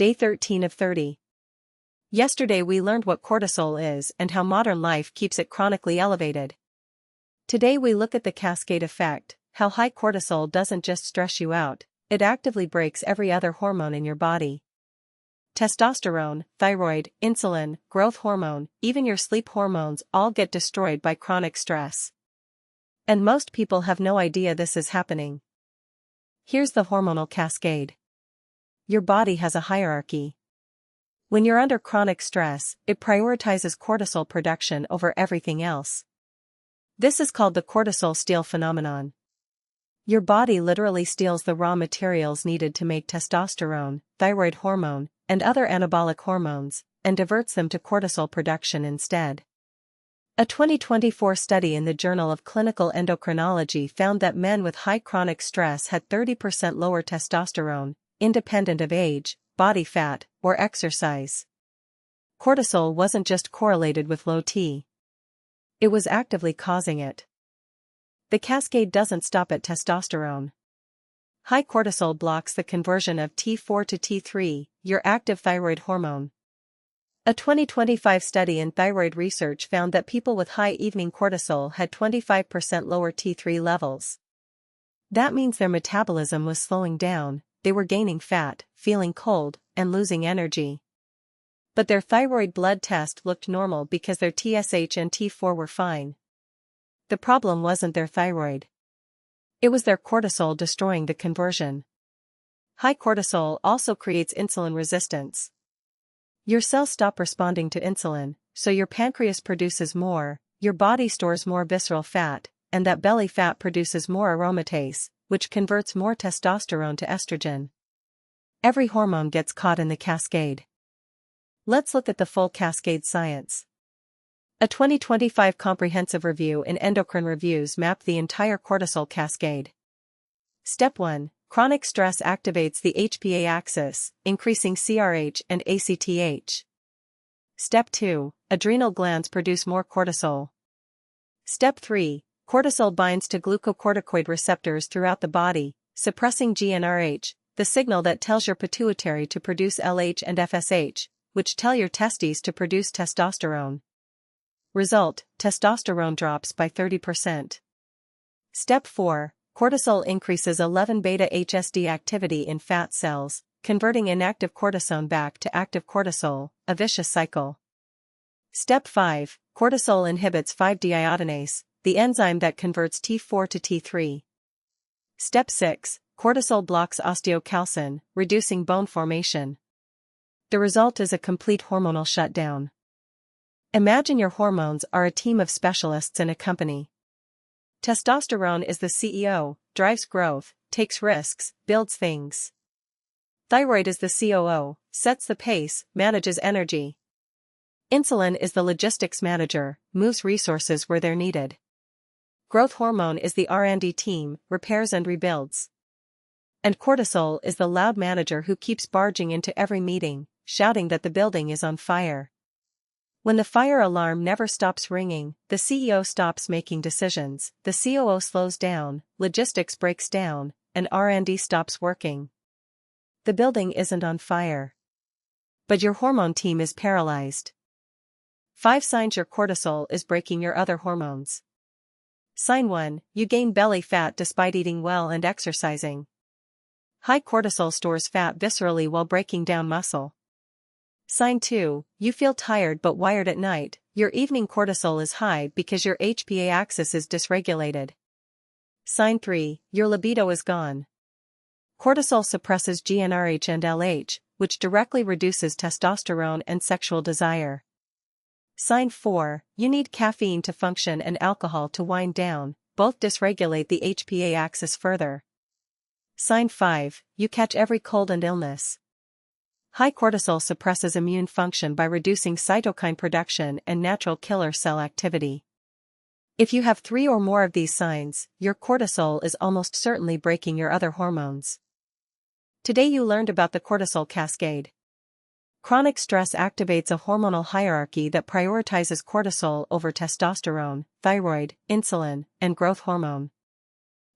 Day 13 of 30. Yesterday we learned what cortisol is and how modern life keeps it chronically elevated. Today we look at the cascade effect, how high cortisol doesn't just stress you out, it actively breaks every other hormone in your body. Testosterone, thyroid, insulin, growth hormone, even your sleep hormones all get destroyed by chronic stress. And most people have no idea this is happening. Here's the hormonal cascade. Your body has a hierarchy. When you're under chronic stress, it prioritizes cortisol production over everything else. This is called the cortisol steal phenomenon. Your body literally steals the raw materials needed to make testosterone, thyroid hormone, and other anabolic hormones, and diverts them to cortisol production instead. A 2024 study in the Journal of Clinical Endocrinology found that men with high chronic stress had 30% lower testosterone, independent of age, body fat, or exercise. Cortisol wasn't just correlated with low T. It was actively causing it. The cascade doesn't stop at testosterone. High cortisol blocks the conversion of T4 to T3, your active thyroid hormone. A 2025 study in Thyroid Research found that people with high evening cortisol had 25% lower T3 levels. That means their metabolism was slowing down, they were gaining fat, feeling cold, and losing energy. But their thyroid blood test looked normal because their TSH and T4 were fine. The problem wasn't their thyroid. It was their cortisol destroying the conversion. High cortisol also creates insulin resistance. Your cells stop responding to insulin, so your pancreas produces more, your body stores more visceral fat, and that belly fat produces more aromatase, which converts more testosterone to estrogen. Every hormone gets caught in the cascade. Let's look at the full cascade science. A 2025 comprehensive review in Endocrine Reviews mapped the entire cortisol cascade. Step 1. Chronic stress activates the HPA axis, increasing CRH and ACTH. Step 2. Adrenal glands produce more cortisol. Step 3. Cortisol binds to glucocorticoid receptors throughout the body, suppressing GnRH, the signal that tells your pituitary to produce LH and FSH, which tell your testes to produce testosterone. Result: testosterone drops by 30%. Step 4. Cortisol increases 11-beta-HSD activity in fat cells, converting inactive cortisone back to active cortisol, a vicious cycle. Step 5. Cortisol inhibits 5-deiodinase, the enzyme that converts T4 to T3. Step 6. Cortisol blocks osteocalcin, reducing bone formation. The result is a complete hormonal shutdown. Imagine your hormones are a team of specialists in a company. Testosterone is the CEO, drives growth, takes risks, builds things. Thyroid is the COO, sets the pace, manages energy. Insulin is the logistics manager, moves resources where they're needed. Growth hormone is the R&D team, repairs and rebuilds. And cortisol is the loud manager who keeps barging into every meeting, shouting that the building is on fire. When the fire alarm never stops ringing, the CEO stops making decisions, the COO slows down, logistics breaks down, and R&D stops working. The building isn't on fire. But your hormone team is paralyzed. 5 signs your cortisol is breaking your other hormones. Sign 1. You gain belly fat despite eating well and exercising. High cortisol stores fat viscerally while breaking down muscle. Sign 2. You feel tired but wired at night, your evening cortisol is high because your HPA axis is dysregulated. Sign 3. Your libido is gone. Cortisol suppresses GnRH and LH, which directly reduces testosterone and sexual desire. Sign 4. You need caffeine to function and alcohol to wind down, both dysregulate the HPA axis further. Sign 5. You catch every cold and illness. High cortisol suppresses immune function by reducing cytokine production and natural killer cell activity. If you have 3 or more of these signs, your cortisol is almost certainly breaking your other hormones. Today you learned about the cortisol cascade. Chronic stress activates a hormonal hierarchy that prioritizes cortisol over testosterone, thyroid, insulin, and growth hormone.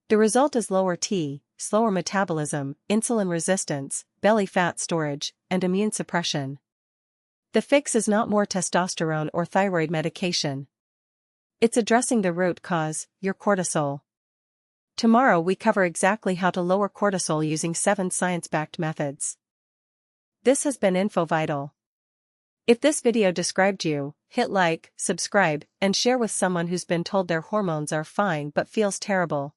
The result is lower T, slower metabolism, insulin resistance, belly fat storage, and immune suppression. The fix is not more testosterone or thyroid medication. It's addressing the root cause, your cortisol. Tomorrow we cover exactly how to lower cortisol using 7 science-backed methods. This has been InfoVital. If this video described you, hit like, subscribe, and share with someone who's been told their hormones are fine but feels terrible.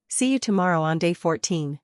See you tomorrow on day 14.